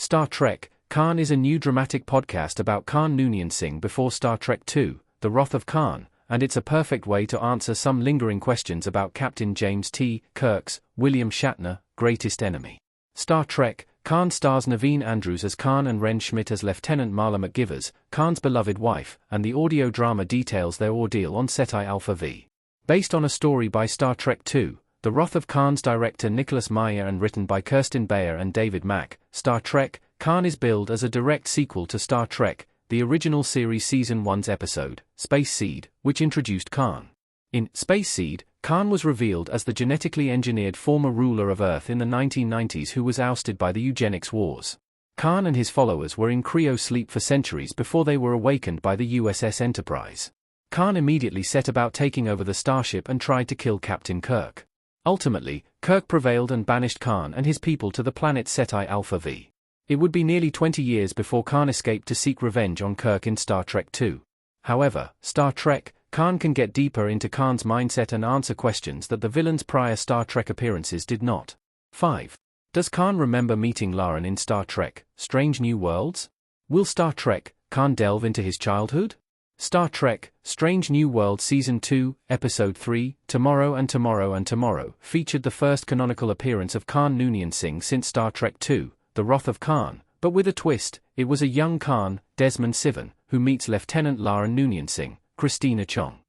Star Trek, Khan is a new dramatic podcast about Khan Noonien Singh before Star Trek II, The Wrath of Khan, and it's a perfect way to answer some lingering questions about Captain James T. Kirk's, William Shatner, greatest enemy. Star Trek, Khan stars Naveen Andrews as Khan and Ren Schmidt as Lieutenant Marla McGivers, Khan's beloved wife, and the audio drama details their ordeal on Ceti Alpha V. Based on a story by Star Trek II, The Wrath of Khan's director Nicholas Meyer and written by Kirsten Beyer and David Mack, Star Trek, Khan is billed as a direct sequel to Star Trek, the original series Season 1's episode, Space Seed, which introduced Khan. In Space Seed, Khan was revealed as the genetically engineered former ruler of Earth in the 1990s who was ousted by the eugenics wars. Khan and his followers were in cryo-sleep for centuries before they were awakened by the USS Enterprise. Khan immediately set about taking over the starship and tried to kill Captain Kirk. Ultimately, Kirk prevailed and banished Khan and his people to the planet Ceti Alpha V. It would be nearly 20 years before Khan escaped to seek revenge on Kirk in Star Trek II. However, Star Trek, Khan can get deeper into Khan's mindset and answer questions that the villain's prior Star Trek appearances did not. 5. Does Khan remember meeting Lauren in Star Trek, Strange New Worlds? Will Star Trek, Khan delve into his childhood? Star Trek, Strange New Worlds Season 2, Episode 3, Tomorrow and Tomorrow and Tomorrow, featured the first canonical appearance of Khan Noonien Singh since Star Trek II, The Wrath of Khan, but with a twist. It was a young Khan, Desmond Sivan, who meets Lieutenant Lauren Noonien Singh, Christina Chong.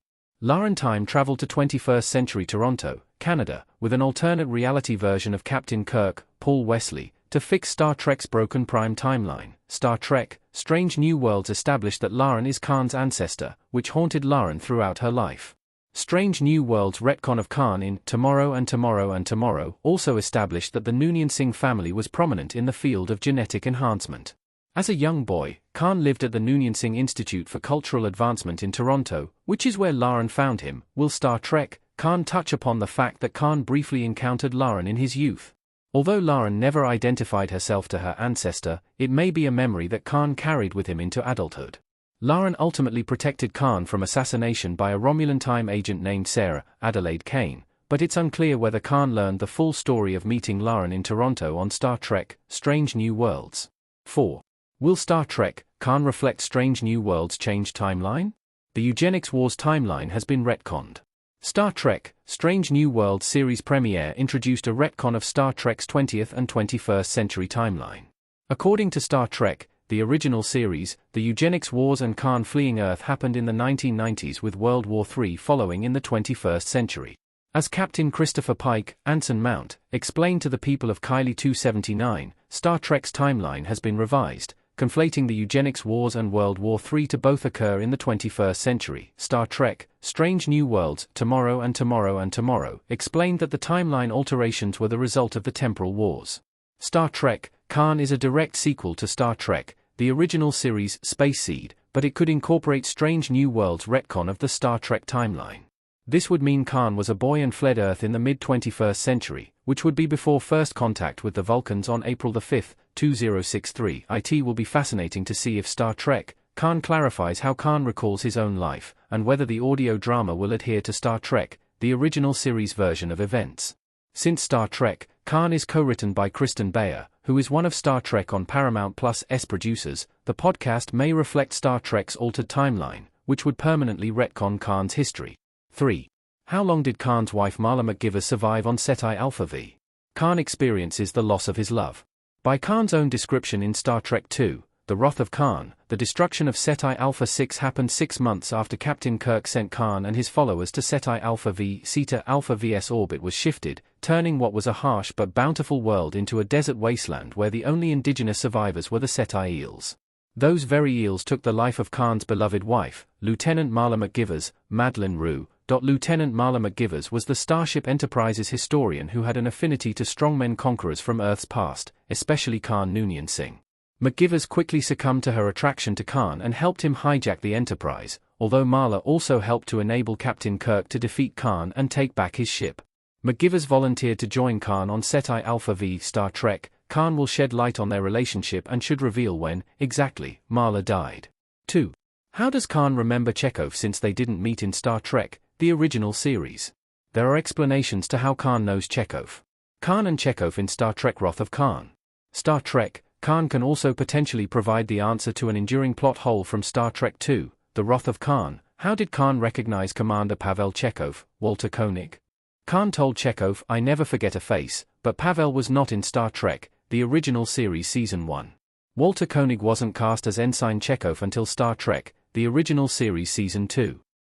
Lauren time traveled to 21st century Toronto, Canada, with an alternate reality version of Captain Kirk, Paul Wesley, to fix Star Trek's broken prime timeline. Star Trek, Strange New Worlds established that Lauren is Khan's ancestor, which haunted Lauren throughout her life. Strange New Worlds' retcon of Khan in Tomorrow and Tomorrow and Tomorrow also established that the Noonien Singh family was prominent in the field of genetic enhancement. As a young boy, Khan lived at the Noonien Singh Institute for Cultural Advancement in Toronto, which is where Lauren found him. Will Star Trek, Khan touch upon the fact that Khan briefly encountered Lauren in his youth? Although Lauren never identified herself to her ancestor, it may be a memory that Khan carried with him into adulthood. Lauren ultimately protected Khan from assassination by a Romulan time agent named Sarah Adelaide Kane, but it's unclear whether Khan learned the full story of meeting Lauren in Toronto on Star Trek, Strange New Worlds. 4. Will Star Trek, Khan reflect Strange New Worlds' changed timeline? The eugenics wars timeline has been retconned. Star Trek, Strange New Worlds series premiere introduced a retcon of Star Trek's 20th and 21st century timeline. According to Star Trek, the original series, the eugenics wars and Khan fleeing Earth happened in the 1990s with World War III following in the 21st century. As Captain Christopher Pike, Anson Mount, explained to the people of Kylie 279, Star Trek's timeline has been revised, conflating the eugenics wars and World War III to both occur in the 21st century. Star Trek, Strange New Worlds, Tomorrow and Tomorrow and Tomorrow, explained that the timeline alterations were the result of the temporal wars. Star Trek, Khan is a direct sequel to Star Trek, the original series Space Seed, but it could incorporate Strange New Worlds' retcon of the Star Trek timeline. This would mean Khan was a boy and fled Earth in the mid-21st century, which would be before first contact with the Vulcans on April 5, 2063. It will be fascinating to see if Star Trek, Khan clarifies how Khan recalls his own life, and whether the audio drama will adhere to Star Trek, the original series version of events. Since Star Trek, Khan is co-written by Kristen Beyer, who is one of Star Trek on Paramount Plus' producers, the podcast may reflect Star Trek's altered timeline, which would permanently retcon Khan's history. 3. How long did Khan's wife Marla McGivers survive on Ceti Alpha V? Khan experiences the loss of his love. By Khan's own description in Star Trek II, The Wrath of Khan, the destruction of Ceti Alpha 6 happened 6 months after Captain Kirk sent Khan and his followers to Ceti Alpha V. Ceti Alpha V's orbit was shifted, turning what was a harsh but bountiful world into a desert wasteland where the only indigenous survivors were the Ceti eels. Those very eels took the life of Khan's beloved wife, Lieutenant Marla McGivers, Madeline Rue. Lieutenant Marla McGivers was the Starship Enterprise's historian who had an affinity to strongmen conquerors from Earth's past, especially Khan Noonien Singh. McGivers quickly succumbed to her attraction to Khan and helped him hijack the Enterprise, although Marla also helped to enable Captain Kirk to defeat Khan and take back his ship. McGivers volunteered to join Khan on Ceti Alpha V. Star Trek, Khan will shed light on their relationship and should reveal when, exactly, Marla died. 2. How does Khan remember Chekhov since they didn't meet in Star Trek, the original series? There are explanations to how Khan knows Chekhov. Khan and Chekhov in Star Trek Wrath of Khan. Star Trek, Khan can also potentially provide the answer to an enduring plot hole from Star Trek II, The Wrath of Khan. How did Khan recognize Commander Pavel Chekhov, Walter Koenig? Khan told Chekhov, "I never forget a face," but Pavel was not in Star Trek, the original series Season 1. Walter Koenig wasn't cast as Ensign Chekhov until Star Trek, the original series Season 2.